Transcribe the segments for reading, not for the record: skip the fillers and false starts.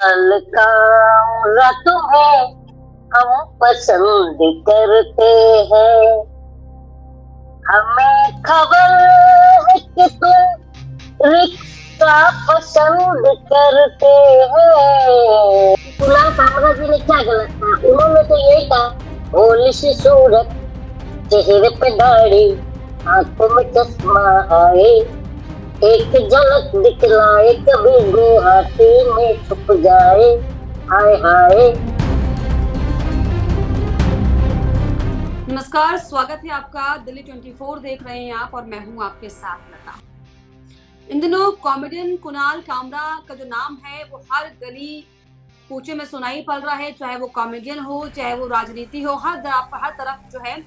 हल्का रातों है हम पसंद करते हैं। हमें खबर है कि तुम रिक्शा पसंद करते हैं। कुणाल कामरा जी ने क्या गलत कहा? उन्होंने तो यही कहा, भोली सी सूरत, चेहरे पे दाढ़ी, आंखों में चश्मा है, एक झलक दिखलाए कभी गुवाहाटी में छुप जाए, हाय हाय। नमस्कार, स्वागत है आपका। दिल्ली 24 देख रहे हैं आप और मैं हूं आपके साथ लता। इन दिनों कॉमेडियन कुणाल कामरा का जो नाम है वो हर गली कूचे में सुनाई पड़ रहा है, चाहे वो कॉमेडियन हो चाहे वो राजनीति हो, हर तरफ जो है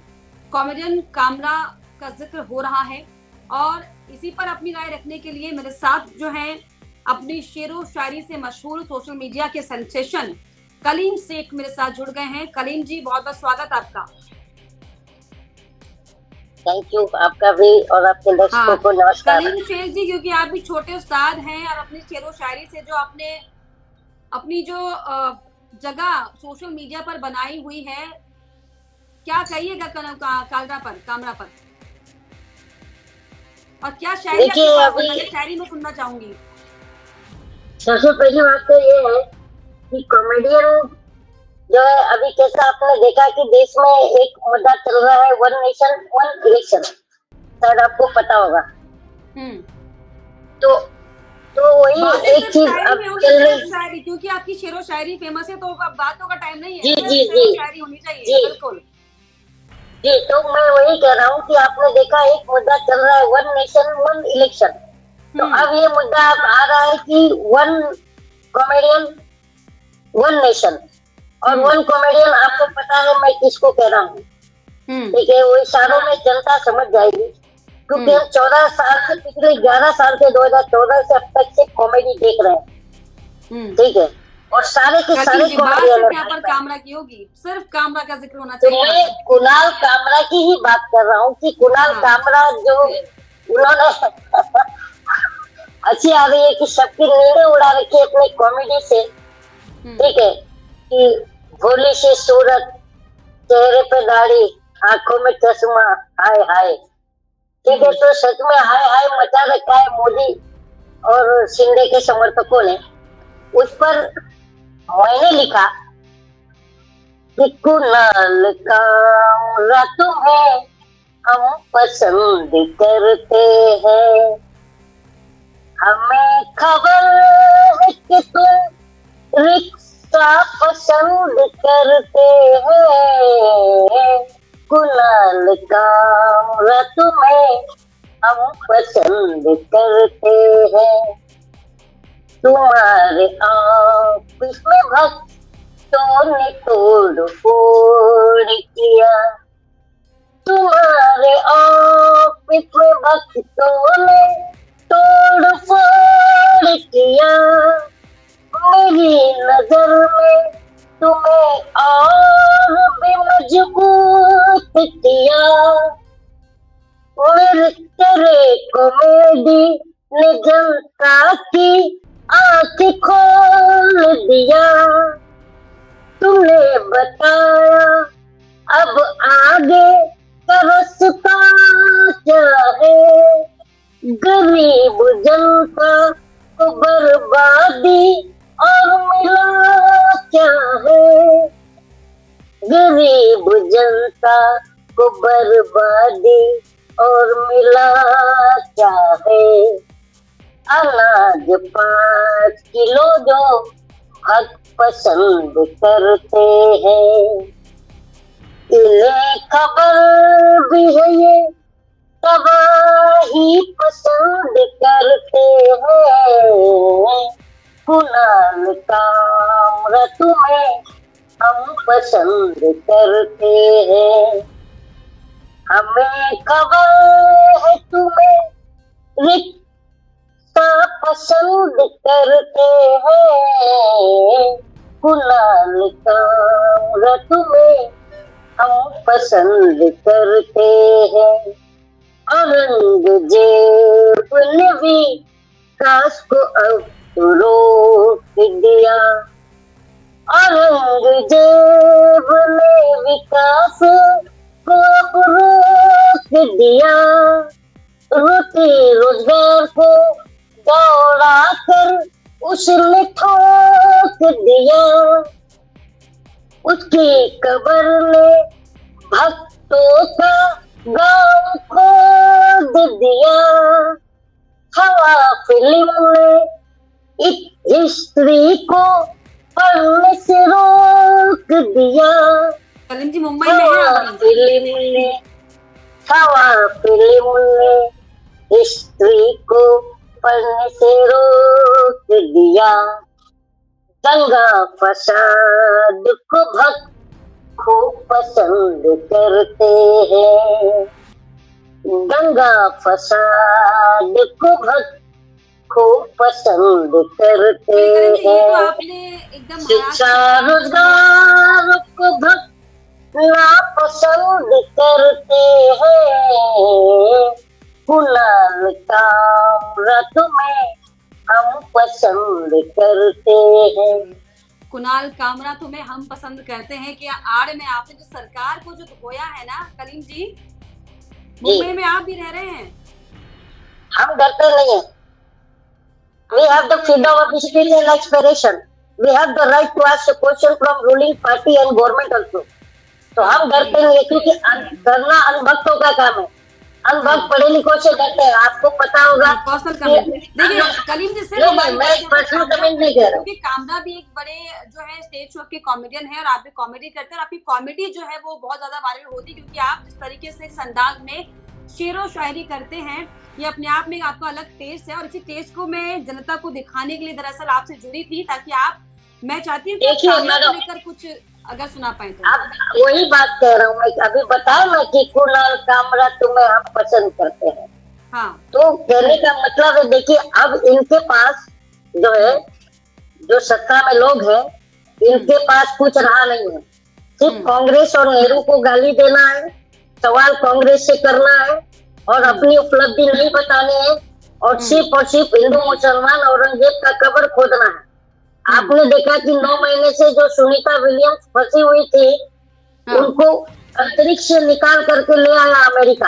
कॉमेडियन कामरा का जिक्र हो रहा है। और इसी पर अपनी राय रखने के लिए मेरे साथ जो है अपनी शेरो शायरी से मशहूर सोशल मीडिया के सेंसेशन कलीम शेख मेरे साथ जुड़ गए हैं। कलीम जी, बहुत बहुत स्वागत आपका। थैंक यू, आपका भी और आपके दर्शकों को नमस्कार। कलीम शेख जी, क्योंकि आप भी छोटे उस्ताद हैं और अपनी शेरो शायरी से जो आपने अपनी जो जगह सोशल मीडिया पर बनाई हुई है, क्या कहिएगा कामरा पर और क्या शायरी आपके पास है? मैं शायरी में सुनना चाहूंगी। सबसे पहली बात तो ये है कि कॉमेडियन जो है, अभी कैसा आपने देखा कि देश में एक मुद्दा चल रहा है, वन नेशन वन इलेक्शन, शायद आपको पता होगा। तो वही एक चीज अब चल रही, क्योंकि आपकी शेरो शायरी फेमस है, तो अब बातों का टाइम नहीं है। जी जी जी शायरी होनी चाहिए। बिल्कुल जी। तो मैं वही कह रहा हूँ कि आपने देखा एक मुद्दा चल रहा है, वन नेशन वन इलेक्शन। तो अब ये मुद्दा अब आ रहा है कि वन कॉमेडियन वन नेशन और वन कॉमेडियन। आपको पता है मैं किसको कह रहा हूँ, ठीक है? वो इशारों में जनता समझ जाएगी, क्योंकि हम 14 साल से, पिछले 11 साल से 2014 से अब तक से कॉमेडी देख रहे हैं, ठीक है? और सारे के सारे कॉमेडियन कामरा की होगी, सिर्फ कामरा का जिक्र होना चाहिए। तो मैं कुणाल कामरा की ही बात कर रहा हूँ कि कुणाल कामरा जो उन्होंने अच्छी आ रही है कि सबकी नींदें उड़ा रखी है अपनी कॉमेडी से, ठीक है? कि भोली सी सूरत, चेहरे पे दाढ़ी, आंखों में चश्मा, हाय हाय, ठीक है? तो सच में हाय हाय मचा रखा है मोदी और शिंदे के समर्थकों ने। उस पर मैंने लिखा कि कुणाल कामरा तुम्हें हम पसंद करते हैं। हमें खबर है कि तुम रिक्शा पसंद करते हैं। कुणाल कामरा तुम्हें हम पसंद करते हैं। तुम्हारे ऑफिस में भक्तों ने तोड़ फोड़ किया, तुम्हारे ऑफिस में भक्तों ने तोड़ फोड़ किया। मेरी नजर में तुम्हें और भी मजबूत किया। मेरे तेरे कॉमेडी ने जनता की आँख खोल दिया। तुमने बताया अब आगे का रास्ता क्या है। गरीब जनता को बर्बादी और मिला क्या है। गरीब जनता को बर्बादी और मिला क्या है। अनाज 5 किलो जो हक पसंद करते हैं, इन्हें खबर भी है ये तबाही पसंद करते हैं। कुणाल कामरा तुम्हें हम पसंद करते हैं। हमें खबर है तुम्हें रिक्शा पसंद करते हैं। कुणाल कामरा तुम्हें हम पसंद करते हैं। औरंगजेब ने भी काश को अब रोक दिया। औरंगजेब ने विकास को अब रोक दिया। रोटी रोजगार को दौड़ा कर उसने ठोक दिया। उसकी कब्र में भक्तों का गांव खोद दिया। हवा फिल्म ने इस हिस्ट्री को पढ़ने से रोक दिया। कलीम जी मुंबई में है हवा अभी। फिल्म ने हवा फिल्म ने हिस्ट्री को पढ़ने से रोक दिया। दंगा फसाद को भक्त खूब पसंद करते हैं। दंगा फसाद को भक्त खूब पसंद करते कलीम जी ये तो हैं। आपने एकदम शिक्षा महाराष्ट्र रोजगार को भक्त नापसंद करते हैं। कुणाल कामरा तुम्हें हम पसंद करते हैं। कुणाल कामरा तुम्हें हम पसंद करते हैं कि आड़ में आपने जो सरकार को जो धोया है ना कलीम जी, मुंबई में आप भी रह रहे हैं। हम डरते नहीं हैं। We have the freedom of speech and expression. We have the right to ask a question from ruling party and government also. तो हम डरते नहीं है क्योंकि डरना अनभक्तों का काम है। अनभक्त पढ़े लिखों से डरते हैं। आपको पता होगा। पर्सनल कमेंट देखिए कलीम जी से मैं एक पर्सनल कमेंट नहीं कह रहा हूँ। क्योंकि कामरा भी एक बड़े जो है स्टेज शो के कॉमेडियन है और आप भी कॉमेडी करते हैं और आपकी कॉमेडी जो है वो बहुत ज्यादा वायरल होती है क्योंकि आप जिस तरीके से इस अंदाज में शेरो शायरी करते हैं ये अपने आप में आपका अलग टेस्ट है और इसी टेस्ट को मैं जनता को दिखाने के लिए दरअसल आपसे जुड़ी थी ताकि आप मैं चाहती हूँ कि लेकर कुछ अगर सुना पाए तो। अब वही बात कह रहा हूँ मैं। अभी बताया ना कि कुणाल कामरा तुम्हें हम पसंद करते हैं। हाँ। तो कहने का मतलब है देखिए अब इनके पास जो है जो सत्ता में लोग हैं इनके पास कुछ रहा नहीं है। सिर्फ कांग्रेस और नेहरू को गाली देना है। सवाल कांग्रेस से करना है और अपनी उपलब्धि नहीं बतानी है और सिर्फ हिंदू मुसलमान औरंगजेब का कब्र खोदना है। आपने देखा कि 9 महीने से जो सुनीता विलियम्स फंसी हुई थी उनको अंतरिक्ष से निकाल करके ले आया अमेरिका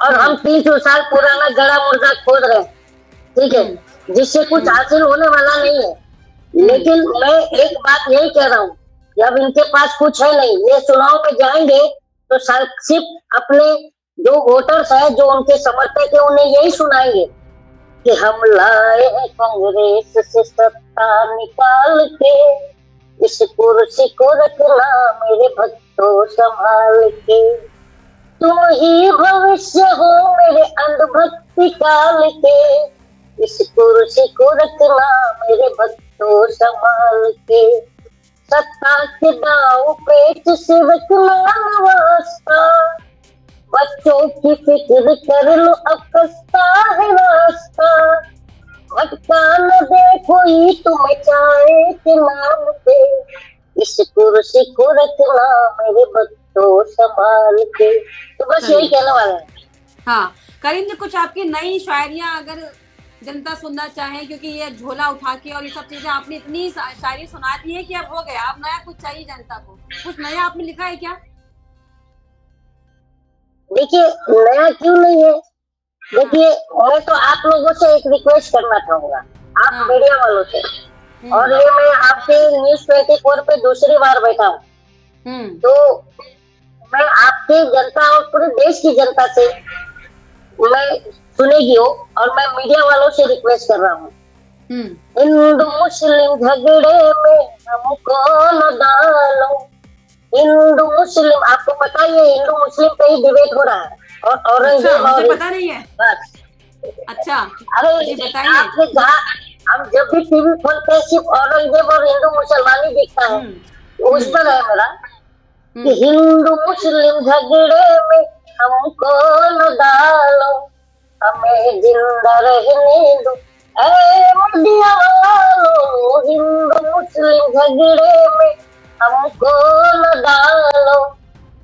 और हम 300 साल पुराना गड़ा मुर्दा खोद रहे हैं। ठीक है जिससे कुछ हासिल होने वाला नहीं है। लेकिन मैं एक बात यही कह रहा हूँ कि अब इनके पास कुछ है नहीं। ये चुनाव में जाएंगे तो सिर्फ अपने जो वोटर्स हैं जो उनके समर्थक है उन्हें यही सुनाएंगे कि हम लाए हैं कांग्रेस से सत्ता निकाल के। इस कुर्सी को रखना मेरे भक्तों संभाल के। तुम ही भविष्य हो मेरे अंधभक्ति काल के। इस कुर्सी को रखना मेरे भक्तों संभाल के। सत्ता के दाव पेच से रखना वास्ता। बच्चों की फिक्र कर लो अब कस्ता है रास्ता। भटका न दे कोई तुम्हें चाहे के नाम पे। इस कुर्सी को रखना मेरे बच्चों संभाल के। तो बस यही कहने वाला है। हाँ करीम जी कुछ आपकी नई शायरियां अगर जनता सुनना चाहे क्योंकि ये झोला उठा के और ये सब चीजें आपने इतनी शायरी सुना दी है कि अब हो गया अब नया कुछ चाहिए जनता को। कुछ नया आपने लिखा है क्या? देखिए नया क्यों नहीं है। देखिए मैं तो आप लोगों से एक रिक्वेस्ट करना चाहूंगा आप मीडिया वालों से और ये मैं आपके न्यूज़ 24 पे दूसरी बार बैठा हूँ तो मैं आपके जनता और पूरे देश की जनता से मैं सुनेगी हो और मैं मीडिया वालों से रिक्वेस्ट कर रहा हूँ हिंदू मुस्लिम झगड़े में हमको न डालो। हिंदू मुस्लिम आपको पता ही है हिंदू मुस्लिम पे ही डिबेट हो रहा है और औरंगजेब और पता नहीं है बस। अच्छा अरे बताइए आपने जहाँ हम जब भी टीवी खोलते हैं सिर्फ औरंगजेब और हिंदू मुसलमान ही दिखता है उस पर है मेरा कि हिंदू मुस्लिम झगड़े में हमको न डालो हमें जिंदा रहने दो ऐ मीडिया वालों। हिंदू मुस्लिम झगड़े में हमको न डालो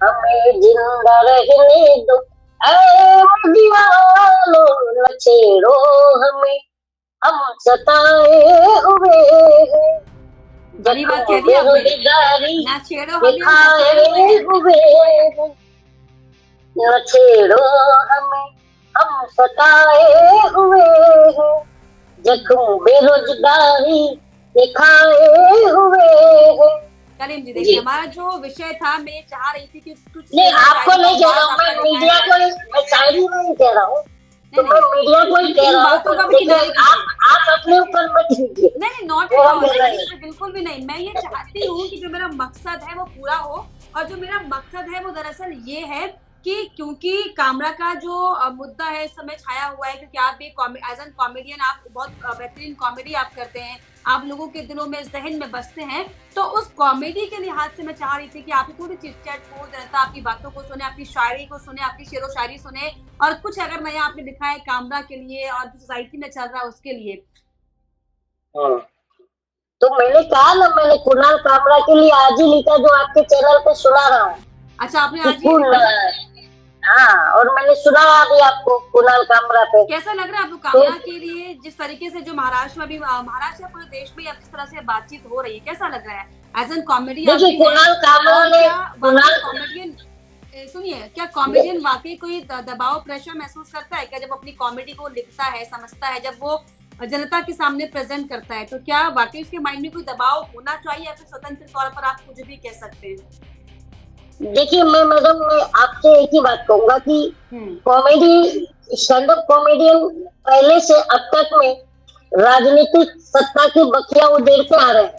हमें जिंदा रहने दो ऐ मीडिया वालों। न छेड़ो हमें हम सताए हुए हैं, बड़ी बात कह दी आपने, बेरोजगारी ना छेड़ो हमें, हम दिखाए सताए हुए हैं। हुए हैं, न छेड़ो हमें, हम सताए हुए हैं, जख्म बेरोजगारी दिखाए हुए हैं। करीम जी जी देखिए, हमारा जो विषय था, मैं ये चाह रही थी कि कुछ नहीं, शेरो आपको शायरी का नहीं कह रहा अंदाज हूँ, आपका मैं दिखाया मीडिया को जाए। मैं शायरी नहीं कह रहा हूँ, तो नहीं मैं नहीं, मीडिया को ही कह इन रहा हूँ। बातों पर को भी देखिए, किनारे कीजिए। आप अपने ऊपर मत लीजिए, नहीं नहीं, नॉट वो एट हम ऑल, बोल रहे हैं। बिल्कुल भी नहीं। मैं ये चाहती हूँ कि जो मेरा मकसद है वो पूरा हो, और जो मेरा मकसद है वो दरअसल ये है कि क्योंकि कामरा का जो मुद्दा है इस समय छाया हुआ है, क्योंकि आप भी एज एन कॉमेडियन, आप बहुत बेहतरीन कॉमेडी आप करते हैं, आप लोगों के दिलों में, जहन में बसते हैं। तो उस कॉमेडी के लिहाज से मैं चाह रही थी कि आपकी थोड़ी चिट चैट हो, जनता आपकी बातों को सुने, आपकी शायरी को सुने, आपकी शेरो शायरी सुने, और कुछ अगर नया आपने लिखा है कामरा के लिए और जो सोसाइटी में चल रहा है उसके लिए। हाँ, तो मैंने कहा ना, मैंने कुणाल कामरा के लिए आज ही लिखा, जो आपके चैनल पे सुना रहा हूँ अच्छा, आपने कि आज ये लिखा है? हाँ, और मैंने सुना अभी आपको कुणाल कामरा पे। कैसा लग रहा है आपको तो कामरा के लिए, जिस तरीके से जो महाराष्ट्र में भी, महाराष्ट्र या पूरे देश में अब जिस तरह से बातचीत हो रही है, कैसा लग रहा है? एज एन कॉमेडी आप देखिए, भी हैं, कुणाल कामरा और ने क्या वाकई कुणाल कॉमेडियन, सुनिए, क्या कॉमेडियन वाकई कोई दबाव, प्रेशर महसूस करता है क्या जब अपनी कॉमेडी को लिखता है, समझता है, जब वो जनता के सामने प्रेजेंट करता है, तो क्या वाकई उसके माइंड में कोई दबाव होना चाहिए, या फिर स्वतंत्र तौर पर आप कुछ भी कह सकते हैं? देखिए, मैं आपसे एक ही बात कहूंगा कि कॉमेडी, स्टैंड अप कॉमेडियन पहले से अब तक में राजनीतिक सत्ता की बखिया उधेड़ते आ रहे हैं,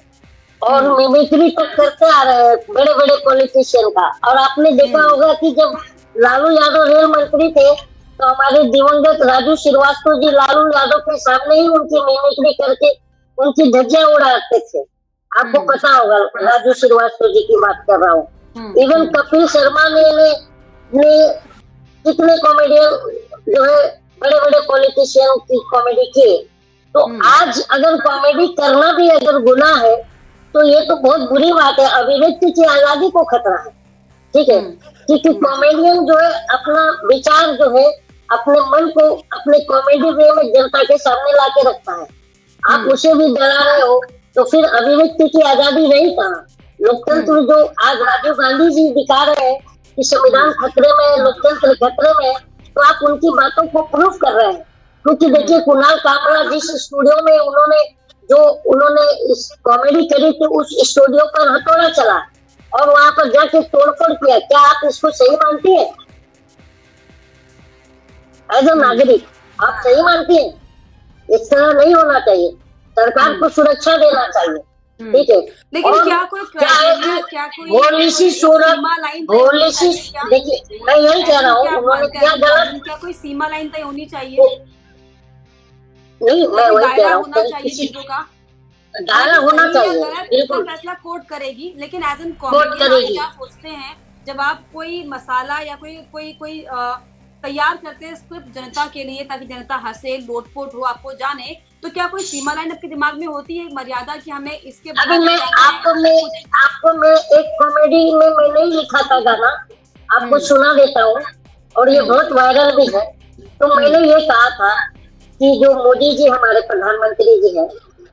और मिमिक्री तक करते आ रहे हैं बड़े बड़े पॉलिटिशियन का। और आपने देखा होगा कि जब लालू यादव रेल मंत्री थे, तो हमारे दिवंगत राजू श्रीवास्तव जी लालू यादव के सामने ही उनकी मिमिक्री करके उनकी धज्जियां उड़ाते थे। आपको पता होगा, राजू श्रीवास्तव जी की बात कर रहा हूँ। इवन कपिल शर्मा ने कितने कॉमेडियन जो है बड़े बड़े पॉलिटिशियन की कॉमेडी किए। तो आज अगर कॉमेडी करना भी अगर गुनाह है, तो ये तो बहुत बुरी बात है, अभिव्यक्ति की आजादी को खतरा है। ठीक है, क्योंकि कॉमेडियन जो है अपना विचार जो है, अपने मन को अपने कॉमेडी वे में जनता के सामने ला के रखता है। आप उसे भी डरा रहे हो, तो फिर अभिव्यक्ति की आजादी रही कहाँ? लोकतंत्र जो आज राजीव गांधी जी दिखा रहे हैं कि संविधान खतरे में है, लोकतंत्र खतरे में है, तो आप उनकी बातों को प्रूफ कर रहे हैं। क्योंकि देखिए, कुणाल कामरा जिस स्टूडियो में उन्होंने इस कॉमेडी करी थी, उस स्टूडियो पर हथौड़ा चला और वहां पर जाके तोड़फोड़ किया। क्या आप इसको सही मानती है? एज ए नागरिक आप सही मानती है? इस तरह नहीं होना चाहिए, सरकार को सुरक्षा देना चाहिए। ठीक है, लेकिन और क्या कोई क्या है क्राइटेरिया, कि क्या कोई भोली सी सूरत, सीमा लाइन तय भोली होनी सी, चाहिए क्या? देखिए मैं यही कह रहा ऐसा हूँ, क्या आप उन्होंने मानते क्या हैं, गलत क्या कोई सीमा लाइन तय होनी चाहिए? नहीं, क्या मैं कोई वही कह दायरा रहा हूँ, होना चाहिए किसी चीजों का? दायरा हालांकि होना सही या चाहिए, गलत इसका बिल्कुल फैसला कोर्ट करेगी, लेकिन एज एन कोर्ट कॉमेडियन आप करेगी। क्या सोचते हैं जब आप कोई मसाला या कोई कोई कोई तैयार करते हैं स्क्रिप्ट जनता के लिए, ताकि जनता हंसे, लोटपोट हो, आपको जाने, तो क्या कोई सीमा लाइन आपके दिमाग में होती है, मर्यादा, कि हमें इसके अभी बाहर मैं जाना है? आपको मैं एक कॉमेडी में मैंने ही लिखा था गाना, आपको सुना देता हूँ, और ये बहुत वायरल भी है। तो मैंने ये कहा था कि जो मोदी जी हमारे प्रधानमंत्री जी हैं,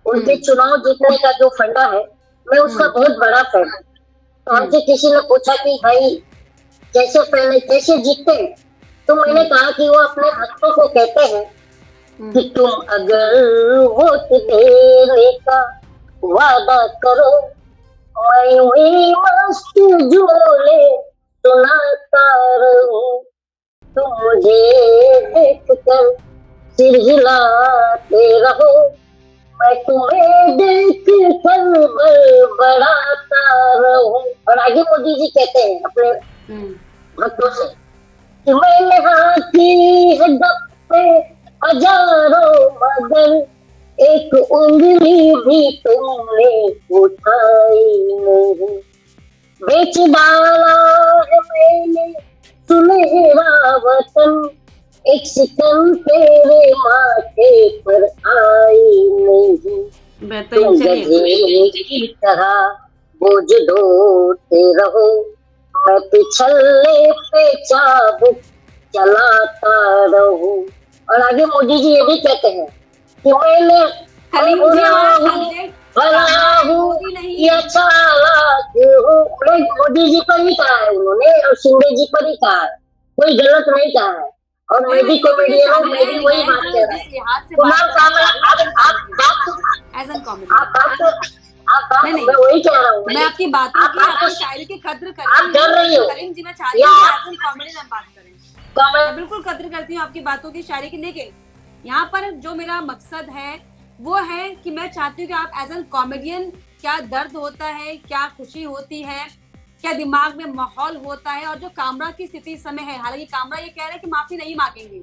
उनके चुनाव जीतने का जो फंडा है, मैं उसका बहुत बड़ा फैन हूँ। तो हमसे किसी ने पूछा कि भाई कैसे जीतते हैं, तो मैंने कहा कि वो अपने भक्तों को कहते हैं कि तुम अगर वोट देने का वादा करो, मैं वही मस्त झूले सुनाता रहूं, तुम मुझे देख कर सिर हिलाते रहो, मैं तुम्हें देख कर बड़बड़ाता रहूं। और आगे मोदी जी कहते हैं अपने भक्तों से कि मैंने हाथी है गप्पे हजारों, मगर एक उंगली भी तुमने उठाई नहीं, बेच डाला है मैंने सुनहरा वतन, एक सितम तेरे माथे पर आई नहीं, तुम गधे की तरह बोझ ढोते रहो, मैं पिछले पे चाबुक चलाता रहूं। और आगे मोदी जी ये भी कहते हैं कि मैंने कलीम जी बुरा हमारा हूँ सब्जेक्ट भला हूँ मोदी नहीं ये चालाक हूँ। नहीं, मोदी जी पर ही कहा है उन्होंने और शिंदे जी पर ही कहा है, कोई गलत नहीं कहा है। और मैं भी कॉमेडियन हूँ, मैं भी वही बात कह रहा जिस हूँ। लिहाज से कुणाल बात करना कामरा, चाह रही हूँ आप एज एन आप कॉमेडियन। बात नहीं मैं वही कह रहा हूँ। मैं आपकी बातों आप की, आपकी शायरी की कद्र करती आप हूँ, कर रही लेकिन हो करीम जी मैं चाहती या हूँ कि एज एन कॉमेडियन हम बात करें। कॉमेडी मैं बिल्कुल कद्र करती हूँ आपकी बातों की, शायरी की, लेकिन यहाँ पर जो मेरा मकसद है वो है कि मैं चाहती हूँ कि आप एज एन कॉमेडियन, क्या दर्द होता है, क्या खुशी होती है, क्या दिमाग में माहौल होता है, और जो कामरा की स्थिति इस समय है, हालांकि कामरा ये कह रहे हैं कि माफी नहीं मांगेंगे।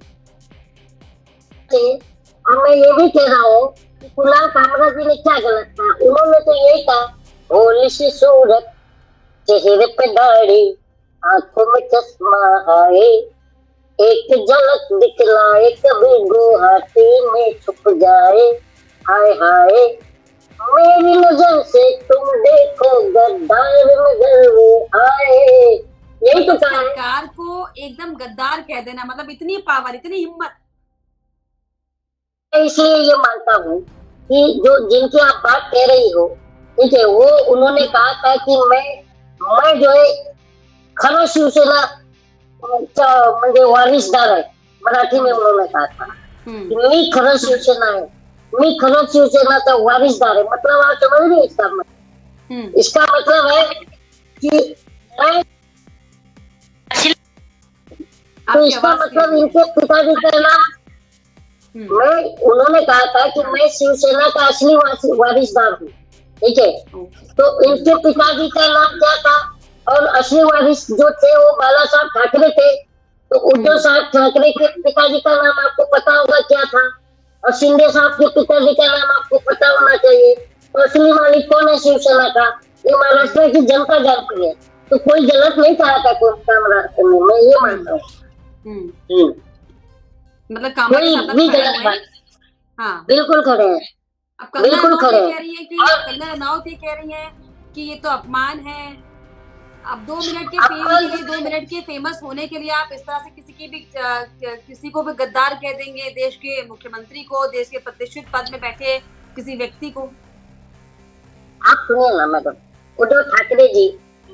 और मैं ये भी कह रहा हूँ कि कुणाल कामरा जी ने क्या गलत कहा। उन्होंने तो यही कहा, भोली सी सूरत, चेहरे पे दाढ़ी, आंखों में चश्मा है, एक झलक दिखलाए कभी गुवाहाटी में छुप जाए, हाय हाय मेरी नजर से तुम देखो गद्दार नजर में आए। यही तो मतलब कहा है। सरकार को एकदम गद्दार कह देना, मतलब इतनी पावर, इतनी हिम्मत। मैं इसलिए ये मानता हूँ कि जो जिनकी आप बात कह रही हो, ठीक है, वो उन्होंने कहा था कि मैं जो है खरं शिवसेना म्हणजे वारिसदार आहे, मराठी में उन्होंने कहा था कि मी खरं शिवसेना है, मी खरं शिवसेनाचा वारिसदार है। मतलब आप समझ रहे इसका मतलब? इसका मतलब है कि मैं, तो इसका मतलब इनके पिताजी का नाम, मैं, उन्होंने कहा था कि मैं शिवसेना का असली वारिसदार हूँ, ठीक है। तो इनके पिताजी का नाम क्या था और असली वारिस जो थे वो बाला साहब ठाकरे थे। तो उद्धव साहब ठाकरे के पिताजी का नाम आपको पता होगा क्या था, और शिंदे साहब के पिताजी का नाम आपको पता होना चाहिए। तो असली मालिक कौन है शिवसेना का, ये महाराष्ट्र की जनता जानती है। तो कोई गलत नहीं कहा था कामरा ने, मैं ये मानता हूँ। मतलब कामरा के साथ भी खड़े गलत हुए बात, हैं। हाँ, बिल्कुल खड़े हैं, अब कंगना बिल्कुल रनौत खड़े ये हैं। कह रही है कि कंगना रनौत ये कह रही है कि ये तो अपमान है। अब 2 मिनट के फेम के लिए, 2 मिनट के फेमस होने के लिए आप इस तरह से किसी को भी गद्दार कह देंगे, देश के मुख्यमंत्री को, देश के प्रतिष्ठित पद में बैठे किसी व्यक्ति को। आप सुनिए ना मैडम, उद्धव ठाकरे जी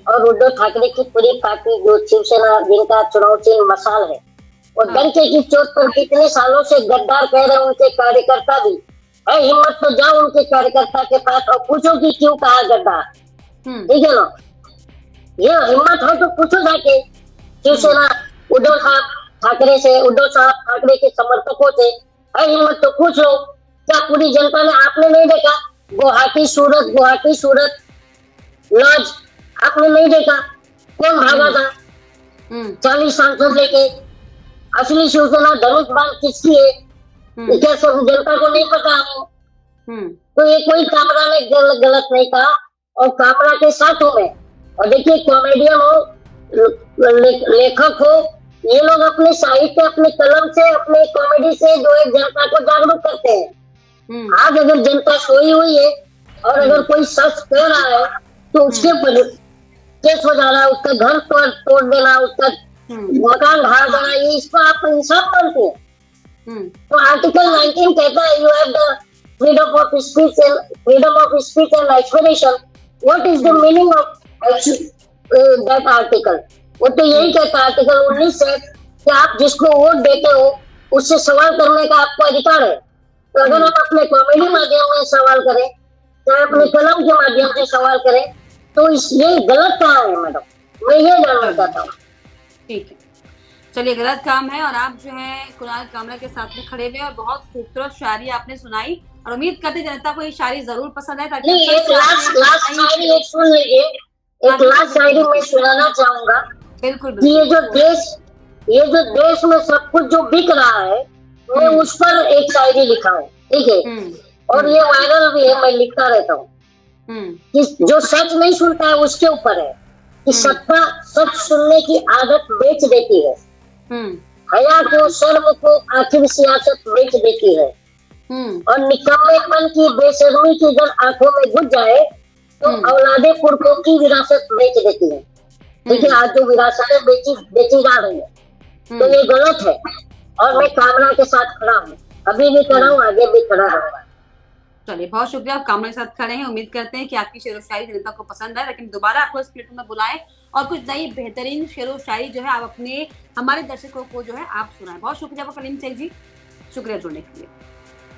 और उद्धव ठाकरे की पूरी पार्टी जो शिवसेना, जिनका चुनाव चिन्ह मशाल है, और डंके की चोट पर कितने सालों से गद्दार कह रहे हैं उनके कार्यकर्ता भी है। हिम्मत तो जाओ उनके कार्यकर्ता के पास और पूछो कि क्यों कहा गद्दार, ठीक है ना। ये हिम्मत है तो पूछो जाके शिवसेना उद्धव साहब ठाकरे से, उद्धव साहब ठाकरे के समर्थकों से, है हिम्मत तो पूछ लो। क्या पूरी जनता ने, आपने नहीं देखा गुवाहाटी सूरत लॉज, आपने नहीं देखा कौन भागा था 40 सांसद लेके? असली शिवसेना धनुष बाण किसकी है, क्या सब जनता को नहीं पता है? तो ये कोई कामरा ने गलत नहीं कहा, और कामरा के साथ हूं मैं। और देखिए कॉमेडियन हो, लेखक हो, ये लोग अपने साहित्य, अपने कलम से, अपने कॉमेडी से जो है जनता को जागरूक करते हैं। आज अगर जनता सोई हुई है और अगर कोई सच कह रहा है तो उसके ऊपर केस हो जा रहा है, उसका घर तोड़ देना, उसका मकान ढा देना, ये इसको आप इंसाफ मानते हैं? तो आर्टिकल 19 कहता है you have the freedom of speech and expression. What is the meaning of that article? वो तो यही कहता है आर्टिकल 19 से कि आप जिसको वोट देते हो उससे सवाल करने का आपको अधिकार है। तो अगर हम अपने कॉमेडी माध्यम में सवाल करें, चाहे अपने कलम के माध्यम से सवाल करें, तो ये गलत कहाँ है मैडम, मैं ये जानना चाहता हूँ। ठीक है, चलिए, गलत काम है। और आप जो है कुणाल कामरा के साथ में खड़े हुए और बहुत खूबसूरत शायरी आपने सुनाई, और उम्मीद करते जनता को ये शायरी जरूर पसंद है। ताकि एक लास्ट शायरी एक सुन लीजिए, एक लास्ट शायरी मैं सुनाना चाहूंगा। बिल्कुल कि ये जो देश में सब कुछ जो बिक रहा है, मैं उस पर एक शायरी लिखा हूँ, ठीक है, और ये वायरल भी है, मैं लिखता रहता हूँ। कि जो सच नहीं सुनता है उसके ऊपर है कि सत्ता सच सुनने की आदत बेच देती है, हया को, शर्म को आखिर सियासत बेच देती है, और निकम्मेपन की बेशर्मी की जब आंखों में घुस जाए तो औलादे पुरखों की विरासत बेच देती है। ठीक है, आज जो विरासतें बेची जा रही है, तो ये गलत है, और मैं कामरा के साथ खड़ा हूँ। अभी भी खड़ा हूँ, आगे भी खड़ा रहूंगा। चलिए, बहुत शुक्रिया, आप कामना के साथ खड़े हैं। उम्मीद करते हैं कि आपकी शेरो शायरी जनता को पसंद आए, लेकिन दोबारा आपको इस प्लेटफॉर्म में बुलाएं और कुछ नई बेहतरीन शेरो शायरी जो है आप अपने हमारे दर्शकों को जो है आप सुनाएं। बहुत शुक्रिया आपका कलीम सैयद जी, शुक्रिया जुड़ने के लिए।